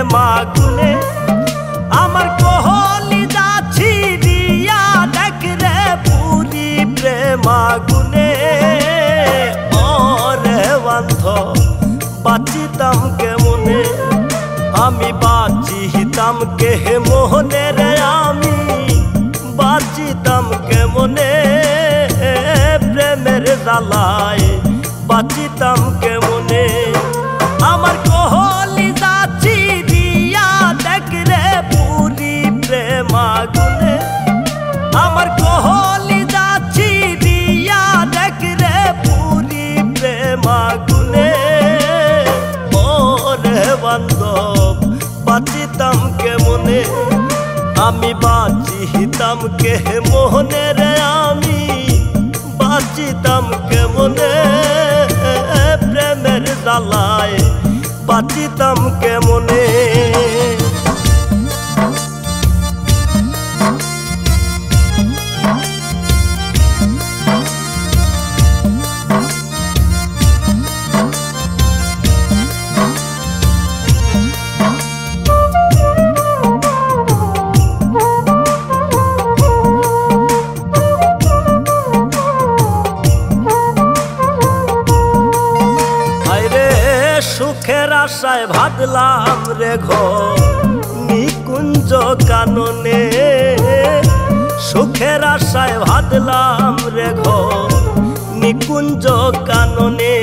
প্রেমাগুনে আমার কোহলি যাচ্ছি দিয়া দেখ রে পুরি প্রেমাগুনে ওরে বান্ধব বাঁচিতাম কেমনে আমি বাঁচিতাম কে মোহনে রে আমি বাঁচিতাম কেমনে প্রেমের জ্বালায় বাঁচিতাম কেমনে আমার কোহলি যাচ্ছি দিয়া দেখ রে পুরি প্রেমাগুনে আমার কোহলি যাচ্ছি দিয়া দেখ রে পুরি প্রেমাগুনে ওরে বান্ধব বাঁচিতাম কেমনে আমি বাঁচিতাম কে মোহনে রে আমি বাঁচিতাম কেমনে প্রেমের জ্বালায় বাঁচিতাম কেমনে সুখের আশায় ভাবলাম রে ঘর নিকুঞ্জ কাননে সুখের আশায় ভাবলাম রে ঘর নিকুঞ্জ কাননে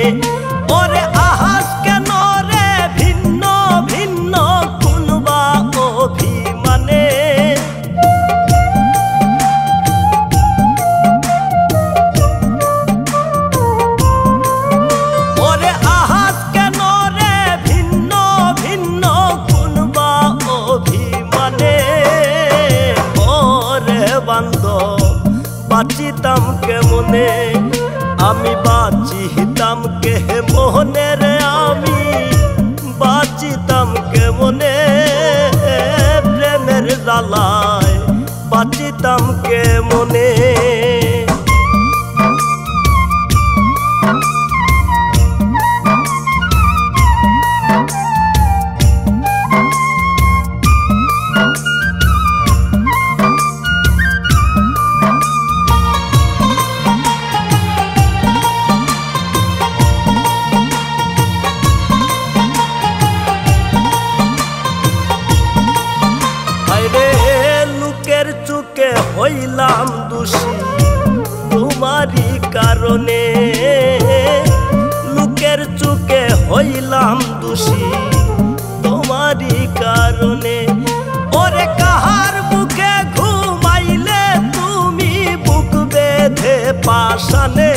ওরে আহাস কেন রে ভিন্ন ভিন্ন কোনবা অভিমানে বাঁচিতাম কেমনে আমি বাঁচিতাম কে মোহনে রে আমি বাঁচিতাম কেমনে প্রেমের জ্বালায় বাঁচিতাম কেমনে চুকে হইলাম দোষী তোমারই কারণে লোকের চুকে হইলাম দোষী তোমারই কারণে ওরে কাহার বুকে ঘুমাইলে তুমি বুক বেঁধে পাশানে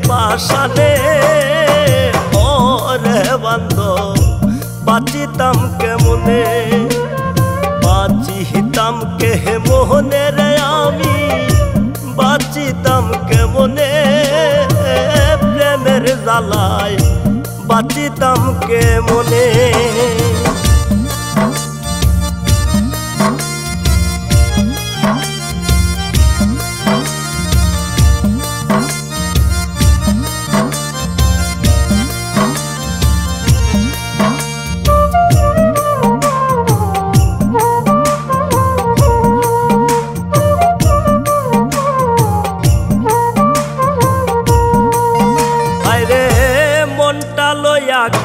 পাশানে ওরে বান্ধব বাঁচিতাম কেমনে বাঁচিতাম কে মোহনে রে আমি বাঁচিতাম কেমনে প্রেমের জ্বালায় বাঁচিতাম কেমনে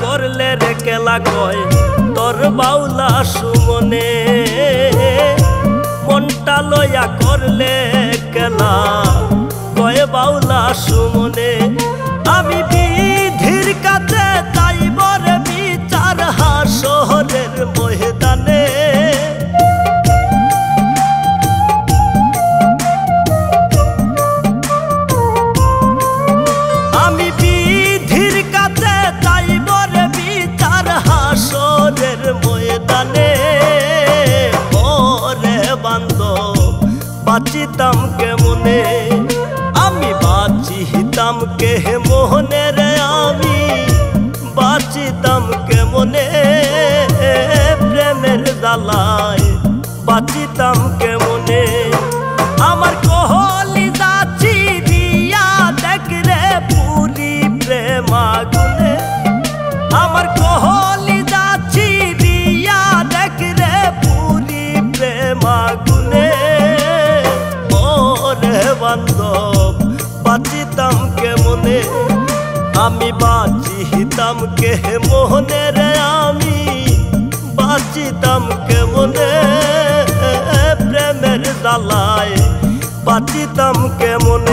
করলে রে কেলা কয় তোর বাউলা সুমনে মনটা লইয়া করলে কেলা কয় বাউলা সুমনে আমি বিধির কাছে চাইব রে বিচার হাসরের ময়দানে আমি বিধির কাছে চাইব রে বিচার হাসরের ময়দানে ওরে বান্ধব বাঁচিতাম কেমনে আমি বাঁচিতাম কে মোহনে রে আমি বাঁচিতাম কেমনে প্রেমের জ্বালায় বাঁচিতাম কেমনে। আমার কোহলি যাচ্ছি দিয়া দেখ রে পুরি প্রেম আগুনে। আমার কোহলি যাচ্ছি দিয়া দেখ রে পুরি প্রেম আগুনে। ওরে বান্ধব বাঁচিতাম কেমনে, আমি বাঁচিতাম কে মোহনে রে, আমি বাঁচিতাম কেমনে প্রেমের জ্বালায় বাঁচিতাম কেমনে।